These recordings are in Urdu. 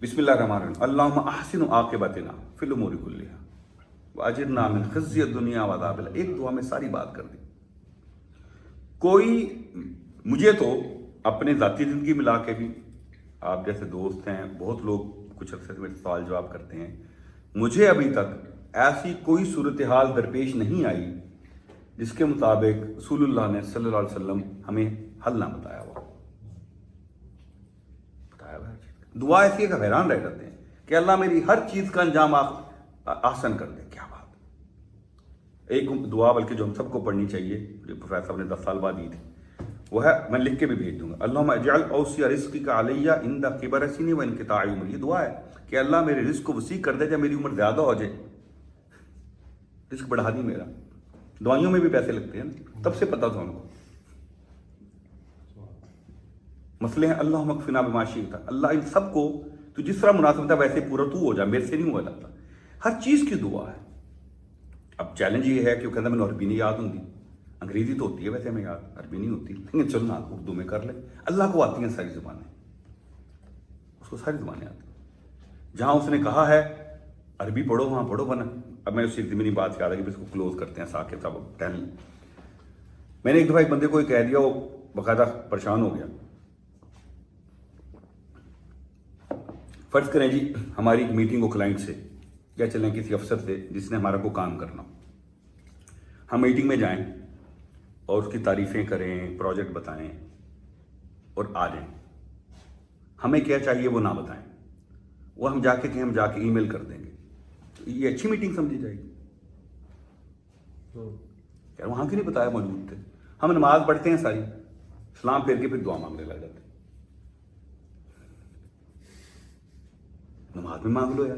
بسم اللہ الرحمن الرحیم اللہم احسن عاقبتنا فی الامور کلہا واجرنا من خزی الدنیا وعذاب الآخرہ. ایک دعا میں ساری بات کر دی. کوئی مجھے تو اپنے ذاتی زندگی ملا کے بھی، آپ جیسے دوست ہیں، بہت لوگ کچھ عرصے سے میرے سوال جواب کرتے ہیں، مجھے ابھی تک ایسی کوئی صورتحال درپیش نہیں آئی جس کے مطابق رسول اللہ نے صلی اللہ علیہ وسلم ہمیں حل نہ بتایا ہوا. دعا ایسی ہے کہ حیران رہ جاتے ہیں کہ اللہ میری ہر چیز کا انجام آسان کر دے. کیا بات. ایک دعا بلکہ جو ہم سب کو پڑھنی چاہیے، جو پروفیسر صاحب نے 10 سال بعد دی تھی، وہ ہے، میں لکھ کے بھی بھیج دوں گا، اللہم اجعل اوسع رزقک علیہ عند کبر سنی وانقطاع عمری. یہ دعا ہے کہ اللہ میرے رزق کو وسیع کر دے جب میری عمر زیادہ ہو جائے. رزق بڑھا دی میرا. دعائیوں میں بھی پیسے لگتے ہیں نا، تب سے پتہ تھا ان کو. مسئلے ہیں اللہم اکفنا بما شئت، اللہ ان سب کو تو جس طرح مناسب تھا ویسے پورا تو ہو جا، میرے سے نہیں ہوا جاتا. ہر چیز کی دعا ہے. اب چیلنج یہ ہے کہ وہ کہتا ہے میں عربی نہیں یاد ہوں دی. انگریزی تو ہوتی ہے ویسے ہمیں یاد، عربی نہیں ہوتی، لیکن چلو نا اردو میں کر لے. اللہ کو آتی ہیں ساری زبانیں، اس کو ساری زبانیں آتی ہیں. جہاں اس نے کہا ہے عربی پڑھو وہاں پڑھو بنا. اب میں اسی ضمنی بات یاد ہے کہ اس کو کلوز کرتے ہیں ساکت صاحب ٹہل. میں نے ایک دفعہ ایک بندے کو کہہ دیا، وہ باقاعدہ پریشان ہو گیا. فرض کریں جی ہماری ایک میٹنگ ہو کلائنٹ سے، یا چلیں کسی افسر سے جس نے ہمارا کو کام کرنا. ہم میٹنگ میں جائیں اور اس کی تعریفیں کریں، پروجیکٹ بتائیں اور آ جائیں. ہمیں کیا چاہیے وہ نہ بتائیں، وہ ہم جا کے ای میل کر دیں گے. تو یہ اچھی میٹنگ سمجھی جائے گی؟ یار وہاں کیوں نہیں بتایا موجود تھے؟ ہم نماز پڑھتے ہیں ساری، سلام پھیر کے پھر دعا مانگنے لگ جاتے ہیں. نماز میں مانگ لو یار.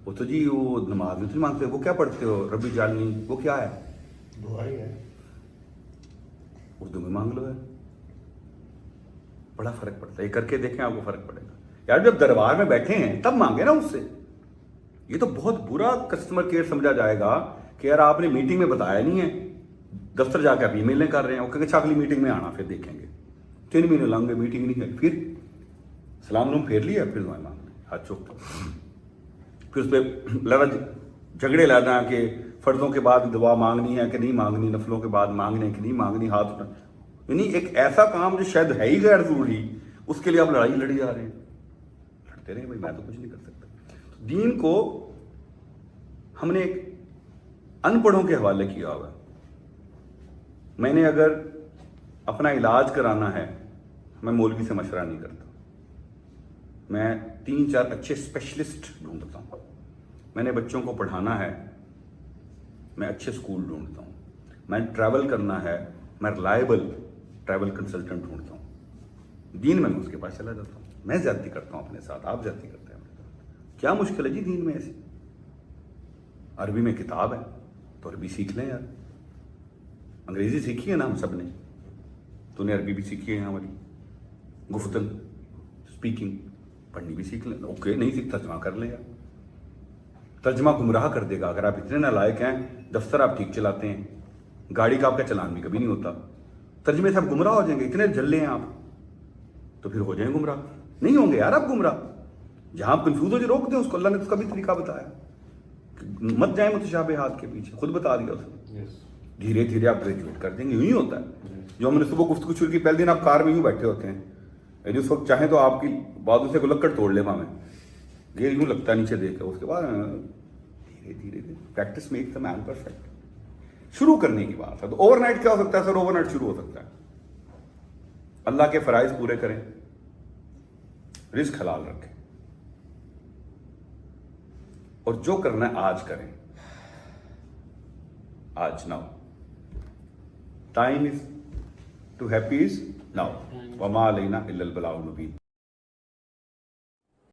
وہ تو جی وہ نماز میں تو نہیں مانگتے، وہ کیا پڑھتے ہو ربی جعلنی، وہ کیا ہے؟ دعا ہی ہے. اردو میں مانگ لو یار. بڑا فرق پڑتا ہے. یہ کر کے دیکھیں آپ کو فرق پڑے گا. یار جب دربار میں بیٹھے ہیں تب مانگے نا اس سے. یہ تو بہت برا کسٹمر کیئر سمجھا جائے گا کہ یار آپ نے میٹنگ میں بتایا نہیں ہے، دفتر جا کے آپ ای میلیں کر رہے ہیں. وہ کہ اگلی میٹنگ میں آنا، پھر دیکھیں گے. 3 مہینے لگیں گے، میٹنگ نہیں ہے، پھر سلام نوم پھیر لیا، پھر دعائیں مانگ لی، ہاتھ چوک. پھر اس پہ جھگڑے لانا کہ فرضوں کے بعد دعا مانگنی ہے کہ نہیں مانگنی، نفلوں کے بعد مانگنے ہے کہ نہیں مانگنی، ہاتھ اٹھانا. یعنی ایک ایسا کام جو شاید ہے ہی غیر ضروری، اس کے لیے آپ لڑائی لڑی جا رہے ہیں. لڑتے رہے بھائی، میں تو کچھ نہیں کر سکتا. دین کو ہم نے ایک ان پڑھوں کے حوالے کیا ہوا. میں نے اگر اپنا علاج کرانا ہے، میں مولوی سے مشورہ نہیں کرتا. میں 3-4 اچھے اسپیشلسٹ ڈھونڈتا ہوں. میں نے بچوں کو پڑھانا ہے، میں اچھے اسکول ڈھونڈتا ہوں. میں ٹریول کرنا ہے، میں ریلائبل ٹریول کنسلٹنٹ ڈھونڈتا ہوں. دین میں اس کے پاس چلا جاتا ہوں. میں زیادتی کرتا ہوں اپنے ساتھ، آپ زیادتی کرتے ہیں اپنے ساتھ. کیا مشکل ہے جی دین میں ایسی؟ عربی میں کتاب ہے تو عربی سیکھ لیں یار. انگریزی سیکھی ہے نا ہم سب نے، تو نے عربی بھی سیکھی ہے ہماری. گفتن اسپیکنگ پڑھنی بھی سیکھ لیں. اوکے نہیں سیکھتا ترجمہ کر لیں یار. ترجمہ گمراہ کر دے گا. اگر آپ اتنے نالائق ہیں، دفتر آپ ٹھیک چلاتے ہیں، گاڑی کا آپ کا چلان بھی کبھی نہیں ہوتا، ترجمے سے آپ گمراہ ہو جائیں گے. اتنے جلے ہیں آپ تو پھر ہو جائیں گمراہ. نہیں ہوں گے یار آپ گمراہ. جہاں آپ کنفیوز ہو جائے روک دیں اس کو. اللہ نے اس کا بھی طریقہ بتایا کہ مت جائیں متشابہات کے پیچھے، خود بتا دیا اس نے. دھیرے دھیرے آپ گریجویٹ کر دیں گے. یوں ہی ہوتا ہے. جو ہم نے صبح گفتگو شروع کی، پہلے دن آپ کار میں یوں بیٹھے ہوتے ہیں، یعنی اس وقت چاہیں تو آپ کی بازو سے کوئی لکڑ توڑ لے وہاں میں، گیئر یوں لگتا ہے نیچے دیکھ کے. اس کے بعد دھیرے دھیرے practice make the man perfect. شروع کرنے کی بات ہے. تو اوور نائٹ کیا ہو سکتا ہے سر؟ اوور نائٹ شروع ہو سکتا ہے. اللہ کے فرائض پورے کریں، رزق حلال رکھیں، اور جو کرنا ہے آج کریں. آج now. Time is to happy is now. وما علینا الا البلاغ المبین.